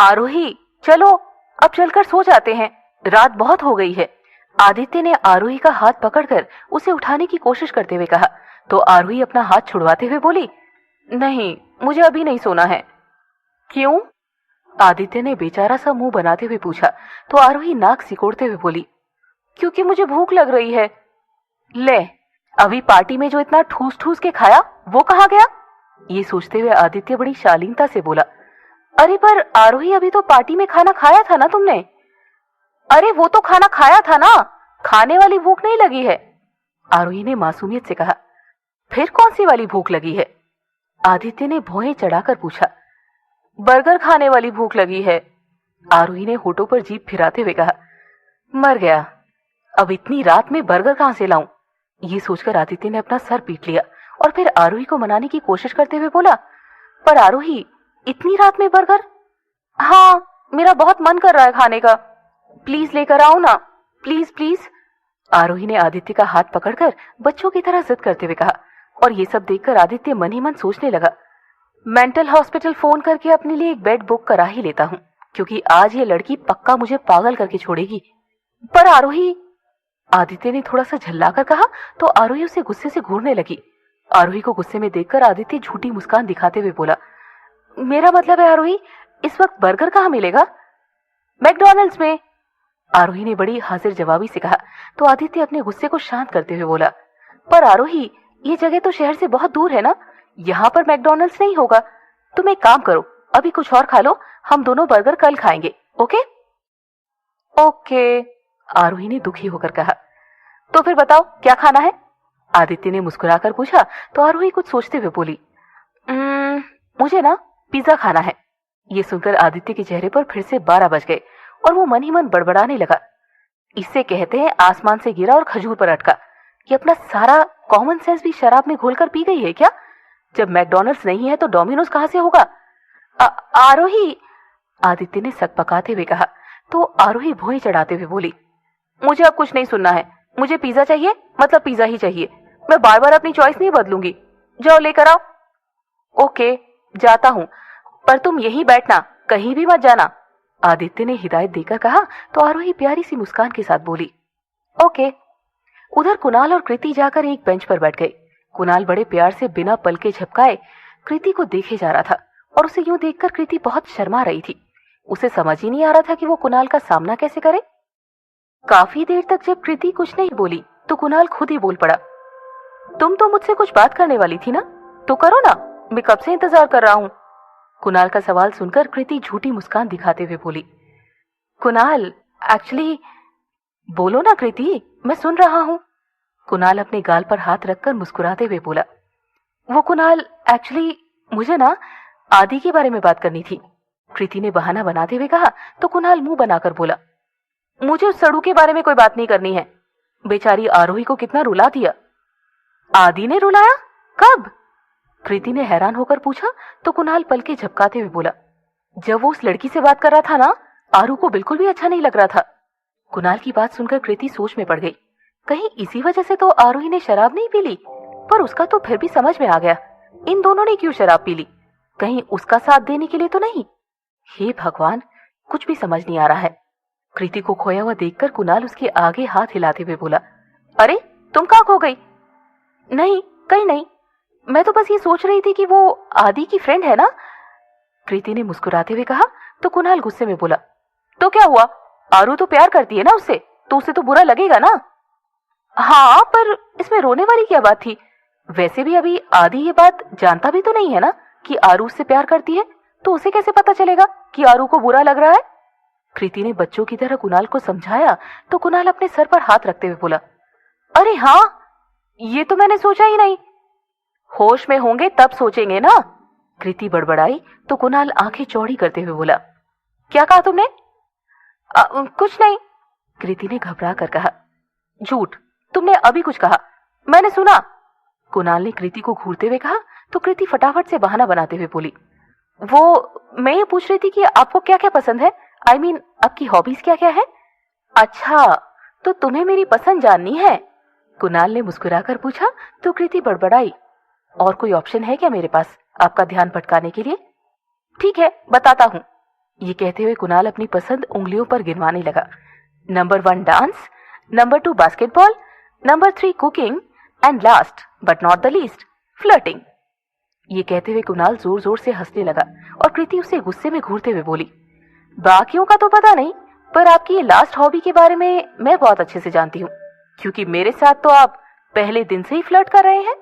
आरोही चलो, अब चलकर सो जाते हैं, रात बहुत हो गई है। आदित्य ने आरोही का हाथ पकड़कर उसे उठाने की कोशिश करते हुए कहा, तो आरोही अपना हाथ छुड़वाते हुए बोली, नहीं, मुझे अभी नहीं सोना है। क्यों? आदित्य ने बेचारा सा मुंह बनाते हुए पूछा, तो आरोही नाक सिकोड़ते हुए बोली, क्योंकि मुझे भूख लग रही है। ले, अभी पार्टी में जो इतना ठूस ठूस के खाया वो कहाँ गया? ये सोचते हुए आदित्य बड़ी शालीनता से बोला, अरे पर आरोही, अभी तो पार्टी में खाना खाया था ना तुमने। अरे वो तो खाना खाया था ना, खाने वाली भूख नहीं लगी है, आरोही ने मासूमियत से कहा। फिर कौन सी वाली भूख लगी है? आदित्य ने भौहें चढ़ाकर पूछा। बर्गर खाने वाली भूख लगी है, आरोही ने होठों पर जीभ फिराते हुए कहा। मर गया, अब इतनी रात में बर्गर कहां से लाऊं? ये सोचकर आदित्य ने अपना सर पीट लिया और फिर आरोही को मनाने की कोशिश करते हुए बोला, पर आरोही, इतनी रात में बर्गर? हाँ, मेरा बहुत मन कर रहा है खाने का, प्लीज लेकर आओ ना, प्लीज प्लीज, आरोही ने आदित्य का हाथ पकड़कर बच्चों की तरह जिद करते हुए कहा। और ये सब देखकर आदित्य मन ही मन सोचने लगा, मेंटल हॉस्पिटल फोन करके अपने लिए एक बेड बुक करा ही लेता हूँ, क्योंकि आज ये लड़की पक्का मुझे पागल करके छोड़ेगी। पर आरोही, आदित्य ने थोड़ा सा झल्लाकर कहा, तो आरोही उसे गुस्से से घूरने लगी। आरोही को गुस्से में देखकर आदित्य झूठी मुस्कान दिखाते हुए बोला, मेरा मतलब है आरोही, इस वक्त बर्गर कहाँ मिलेगा? मैकडॉनल्ड्स में, आरोही ने बड़ी हाजिर जवाबी से कहा। तो आदित्य अपने गुस्से को शांत करते हुए बोला, पर आरोही, ये जगह तो शहर से बहुत दूर है ना, यहाँ पर मैकडॉनल्ड्स नहीं होगा। तुम एक काम करो, अभी कुछ और खा लो, हम दोनों बर्गर कल खाएंगे, ओके? ओके, आरोही ने दुखी होकर कहा। तो फिर बताओ क्या खाना है? आदित्य ने मुस्कुराकर पूछा। तो आरोही कुछ सोचते हुए बोली, मुझे ना पिज्जा खाना है। ये सुनकर आदित्य के चेहरे पर फिर से 12 बज गए और वो मन ही मन बड़बड़ाने लगा, इससे कहते हैं आसमान से गिरा और खजूर पर अटका। ये अपना सारा कॉमन सेंस भी शराब में घोलकर पी गई है क्या? जब मैकडॉनल्ड्स नहीं है तो डोमिनोज कहां से होगा? आरोही, आदित्य ने सकपकाते हुए कहा। तो आरोही भौहें चढ़ाते हुए बोली, मुझे अब कुछ नहीं सुनना है, मुझे पिज्जा चाहिए, मतलब पिज्जा ही चाहिए। मैं बार बार अपनी चॉइस नहीं बदलूंगी, जाओ लेकर आओ। ओके, जाता हूं, पर तुम यहीं बैठना, कहीं भी मत जाना, आदित्य ने हिदायत देकर कहा। तो आरोही प्यारी सी मुस्कान के साथ बोली, ओके। उधर कुणाल और कृति जाकर एक बेंच पर बैठ गए। कुणाल बड़े प्यार से बिना पल के झपकाए कृति को देखे जा रहा था और उसे यूं देखकर कृति बहुत शर्मा रही थी। उसे समझ ही नहीं आ रहा था कि वो कुणाल का सामना कैसे करे। काफी देर तक जब कृति कुछ नहीं बोली तो कुणाल खुद ही बोल पड़ा, तुम तो मुझसे कुछ बात करने वाली थी ना, तो करो ना, मैं कब से इंतजार कर रहा हूं। कुणाल का सवाल सुनकर कृति झूठी मुस्कान दिखाते हुए बोली, कुणाल एक्चुअली, बोलो ना कृति, मैं सुन रहा हूं। कुणाल अपने गाल पर हाथ रखकर मुस्कुराते हुए बोला, वो कुणाल एक्चुअली, मुझे ना आदि के बारे में बात करनी थी, कृति ने बहाना बनाते हुए कहा। तो कुणाल मुंह बनाकर बोला, मुझे उस सड़ू के बारे में कोई बात नहीं करनी है, बेचारी आरोही को कितना रुला दिया। आदि ने रुलाया? कब? कृति ने हैरान होकर पूछा। तो कुणाल पलके झपकाते हुए बोला, जब वो उस लड़की से बात कर रहा था ना, आरू को बिल्कुल भी अच्छा नहीं लग रहा था। कुणाल की बात सुनकर कृति सोच में पड़ गई, कहीं इसी वजह से तो आरोही ने शराब नहीं पी ली। पर उसका तो फिर भी समझ में आ गया, इन दोनों ने क्यों शराब पी ली, कहीं उसका साथ देने के लिए तो नहीं। हे भगवान, कुछ भी समझ नहीं आ रहा है। कृति को खोया हुआ देखकर कुणाल उसके आगे हाथ हिलाते हुए बोला, अरे तुम कहाँ खो गई? नहीं, कहीं नहीं, मैं तो बस ये सोच रही थी कि वो आदि की फ्रेंड है ना, कृति ने मुस्कुराते हुए कहा। तो कुणाल गुस्से में बोला, तो क्या हुआ, आरू तो प्यार करती है ना उससे, तो उसे तो बुरा लगेगा ना। हाँ, पर इसमें रोने वाली क्या बात थी? वैसे भी अभी आदि ये बात जानता भी तो नहीं है ना कि आरू उससे प्यार करती है, तो उसे कैसे पता चलेगा कि आरू को बुरा लग रहा है? कृति ने बच्चों की तरह कुणाल को समझाया। तो कुणाल अपने सर पर हाथ रखते हुए बोला, अरे हाँ, ये तो मैंने सोचा ही नहीं। होश में होंगे तब सोचेंगे ना, कृति बड़बड़ाई। तो कुणाल आंखें चौड़ी करते हुए बोला, क्या कहा तुमने? कुछ नहीं, कृति ने घबरा कर कहा। झूठ, तुमने अभी कुछ कहा, मैंने सुना, कुणाल ने कृति को घूरते हुए कहा। तो कृति फटाफट से बहाना बनाते हुए बोली, वो मैं ये पूछ रही थी कि आपको क्या क्या पसंद है, आई मीन आपकी हॉबीज क्या क्या है? अच्छा, तो तुम्हें मेरी पसंद जाननी है, कुणाल ने मुस्कुराकर पूछा। तो कृति बड़बड़ाई, और कोई ऑप्शन है क्या मेरे पास आपका ध्यान भटकाने के लिए? ठीक है, बताता हूँ, ये कहते हुए कुणाल अपनी पसंद उंगलियों पर गिनवाने लगा। Number 1 dance, number 2 basketball, number 3 cooking and last but not the least flirting. ये कहते हुए कुणाल जोर जोर से हंसने लगा और कृति उसे गुस्से में घूरते हुए बोली, बाकियों का तो पता नहीं, पर आपकी ये लास्ट हॉबी के बारे में मैं बहुत अच्छे से जानती हूँ, क्योंकि मेरे साथ तो आप पहले दिन से ही फ्लर्ट कर रहे हैं।